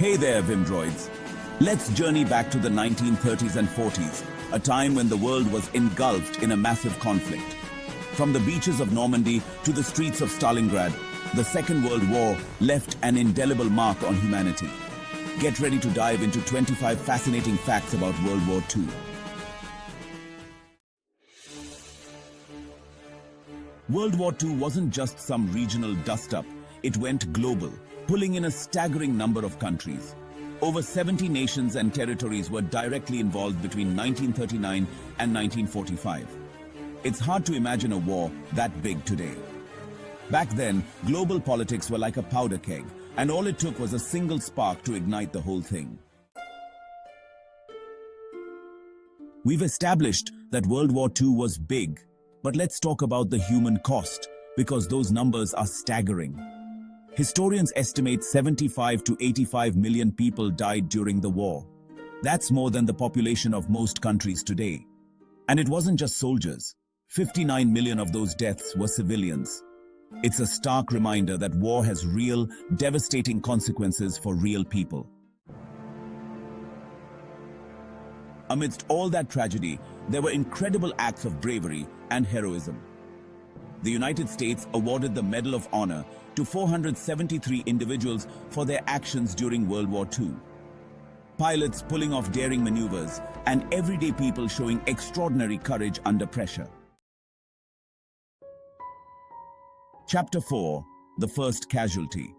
Hey there, Vimdroids. Let's journey back to the 1930s and 40s, a time when the world was engulfed in a massive conflict. From the beaches of Normandy to the streets of Stalingrad, the Second World War left an indelible mark on humanity. Get ready to dive into 25 fascinating facts about World War II. World War II wasn't just some regional dust-up, it went global, pulling in a staggering number of countries. Over 70 nations and territories were directly involved between 1939 and 1945. It's hard to imagine a war that big today. Back then, global politics were like a powder keg, and all it took was a single spark to ignite the whole thing. We've established that World War II was big, but let's talk about the human cost, because those numbers are staggering. Historians estimate 75 to 85 million people died during the war. That's more than the population of most countries today. And it wasn't just soldiers. 59 million of those deaths were civilians. It's a stark reminder that war has real, devastating consequences for real people. Amidst all that tragedy, there were incredible acts of bravery and heroism. The United States awarded the Medal of Honor to 473 individuals for their actions during World War II. Pilots pulling off daring maneuvers and everyday people showing extraordinary courage under pressure. Chapter 4. The First Casualty.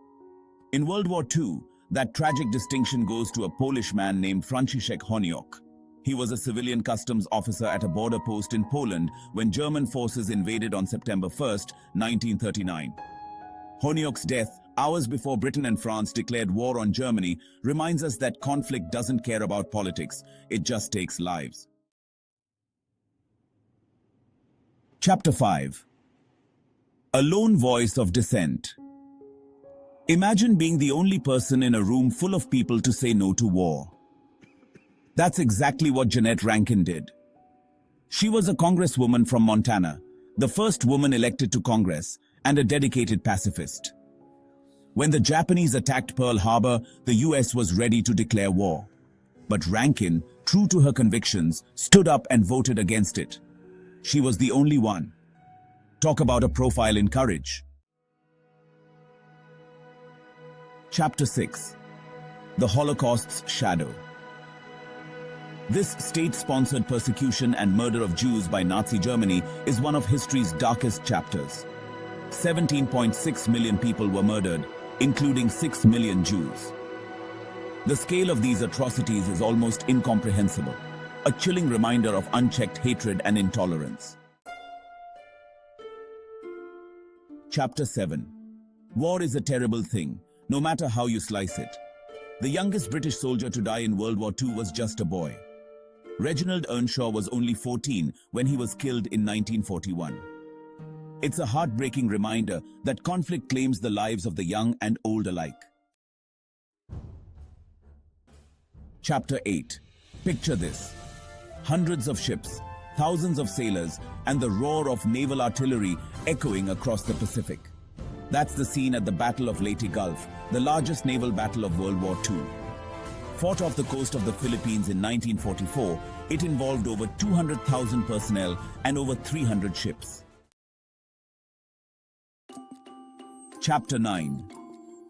In World War II, that tragic distinction goes to a Polish man named Franciszek Honiok. He was a civilian customs officer at a border post in Poland when German forces invaded on September 1, 1939. Honiok's death, hours before Britain and France declared war on Germany, reminds us that conflict doesn't care about politics, it just takes lives. Chapter 5. A lone voice of dissent. Imagine being the only person in a room full of people to say no to war. That's exactly what Jeannette Rankin did. She was a congresswoman from Montana, the first woman elected to Congress, and a dedicated pacifist. When the Japanese attacked Pearl Harbor, the US was ready to declare war. But Rankin, true to her convictions, stood up and voted against it. She was the only one. Talk about a profile in courage. Chapter 6. The Holocaust's Shadow. This state-sponsored persecution and murder of Jews by Nazi Germany is one of history's darkest chapters. 17.6 million people were murdered, including 6 million Jews. The scale of these atrocities is almost incomprehensible, a chilling reminder of unchecked hatred and intolerance. Chapter 7. War is a terrible thing, no matter how you slice it. The youngest British soldier to die in World War II was just a boy. Reginald Earnshaw was only 14 when he was killed in 1941. It's a heartbreaking reminder that conflict claims the lives of the young and old alike. Chapter 8. Picture this. Hundreds of ships, thousands of sailors, and the roar of naval artillery echoing across the Pacific. That's the scene at the Battle of Leyte Gulf, the largest naval battle of World War II. Fought off the coast of the Philippines in 1944, it involved over 200,000 personnel and over 300 ships. Chapter 9.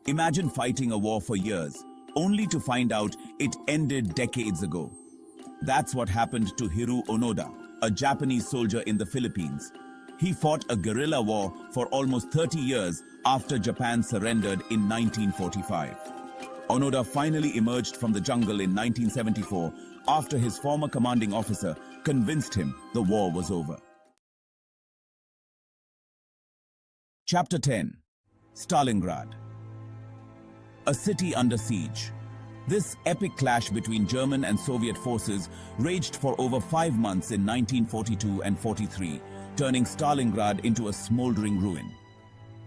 Imagine fighting a war for years, only to find out it ended decades ago. That's what happened to Hiroo Onoda, a Japanese soldier in the Philippines. He fought a guerrilla war for almost 30 years after Japan surrendered in 1945. Onoda finally emerged from the jungle in 1974 after his former commanding officer convinced him the war was over. Chapter 10. Stalingrad. A city under siege. This epic clash between German and Soviet forces raged for over 5 months in 1942 and 43, turning Stalingrad into a smoldering ruin.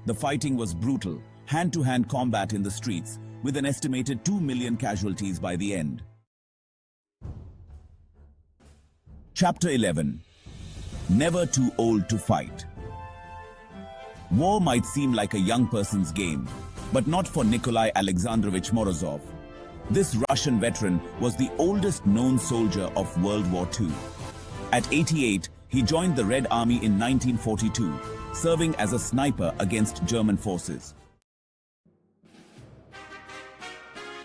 The fighting was brutal, hand-to-hand combat in the streets, with an estimated 2 million casualties by the end. Chapter 11. Never too old to fight. War might seem like a young person's game, but not for Nikolai Alexandrovich Morozov. This Russian veteran was the oldest known soldier of World War II. At 88, he joined the Red Army in 1942, serving as a sniper against German forces.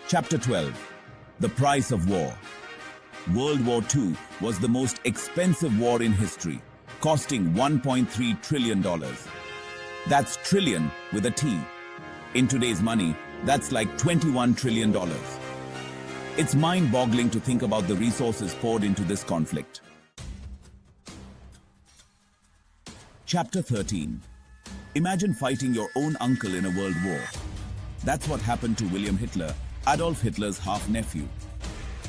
Chapter 12. The Price of War. World War II was the most expensive war in history, costing $1.3 trillion. That's trillion with a T. In today's money, that's like $21 trillion. It's mind-boggling to think about the resources poured into this conflict. Chapter 13. Imagine fighting your own uncle in a world war. That's what happened to William Hitler, Adolf Hitler's half-nephew.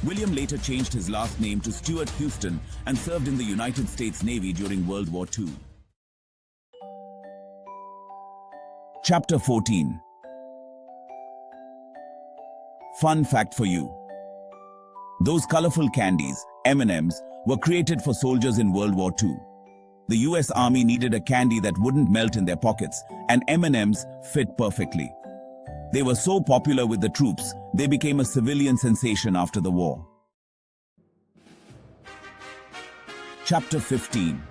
William later changed his last name to Stuart Houston and served in the United States Navy during World War II. Chapter 14. Fun fact for you. Those colorful candies, M&Ms, were created for soldiers in World War II. The US Army needed a candy that wouldn't melt in their pockets, and M&Ms fit perfectly. They were so popular with the troops, they became a civilian sensation after the war. Chapter 15.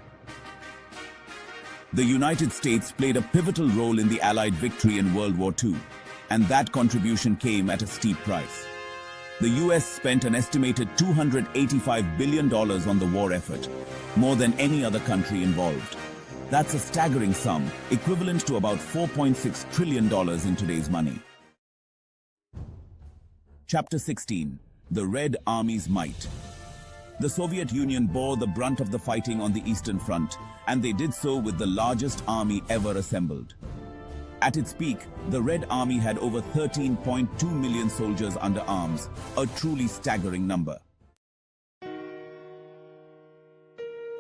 The United States played a pivotal role in the Allied victory in World War II, and that contribution came at a steep price. The US spent an estimated $285 billion on the war effort, more than any other country involved. That's a staggering sum, equivalent to about $4.6 trillion in today's money. Chapter 16. The Red Army's Might. The Soviet Union bore the brunt of the fighting on the Eastern Front, and they did so with the largest army ever assembled. At its peak, the Red Army had over 13.2 million soldiers under arms, a truly staggering number.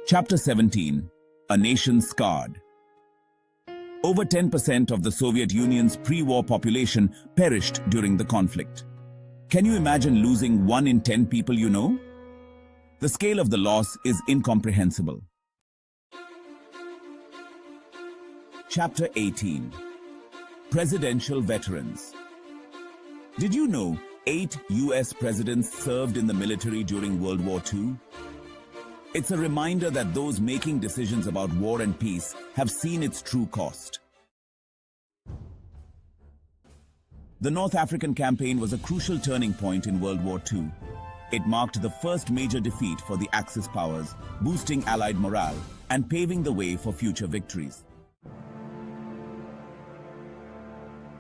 Chapter 17. A Nation Scarred. Over 10% of the Soviet Union's pre-war population perished during the conflict. Can you imagine losing 1 in 10 people you know? The scale of the loss is incomprehensible. Chapter 18. Presidential Veterans. Did you know 8 US presidents served in the military during World War II? It's a reminder that those making decisions about war and peace have seen its true cost. The North African campaign was a crucial turning point in World War II. It marked the first major defeat for the Axis powers, boosting Allied morale and paving the way for future victories.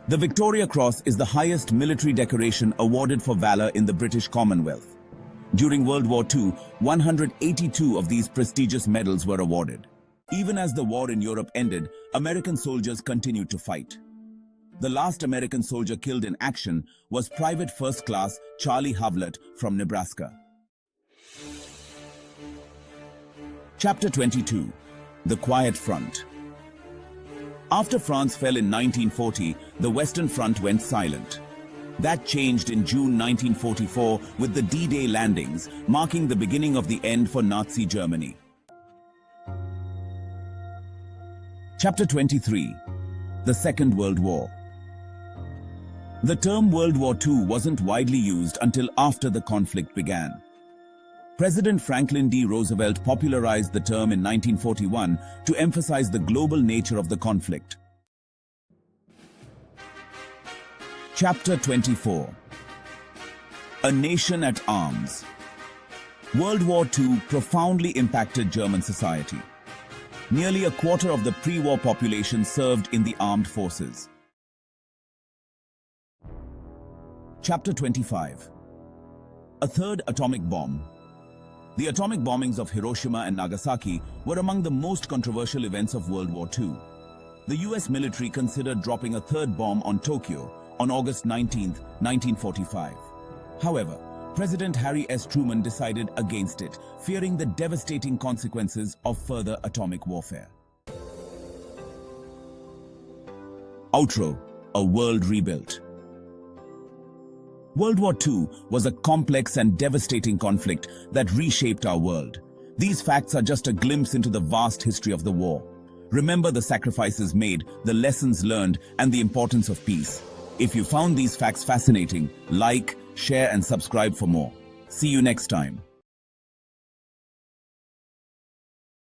The Victoria Cross is the highest military decoration awarded for valor in the British Commonwealth. During World War II, 182 of these prestigious medals were awarded. Even as the war in Europe ended, American soldiers continued to fight. The last American soldier killed in action was Private First Class Charlie Havlett from Nebraska. Chapter 22. The Quiet Front. After France fell in 1940, the Western Front went silent. That changed in June 1944 with the D-Day landings, marking the beginning of the end for Nazi Germany. Chapter 23. The Second World War. The term World War II wasn't widely used until after the conflict began. President Franklin D. Roosevelt popularized the term in 1941 to emphasize the global nature of the conflict. Chapter 24. A Nation at Arms. World War II profoundly impacted German society. Nearly a quarter of the pre-war population served in the armed forces. Chapter 25. A third atomic bomb. The atomic bombings of Hiroshima and Nagasaki were among the most controversial events of World War II. The US military considered dropping a third bomb on Tokyo on August 19, 1945. However, President Harry S. Truman decided against it, fearing the devastating consequences of further atomic warfare. Outro: A World Rebuilt. World War II was a complex and devastating conflict that reshaped our world. These facts are just a glimpse into the vast history of the war. Remember the sacrifices made, the lessons learned, and the importance of peace. If you found these facts fascinating, like, share and subscribe for more. See you next time.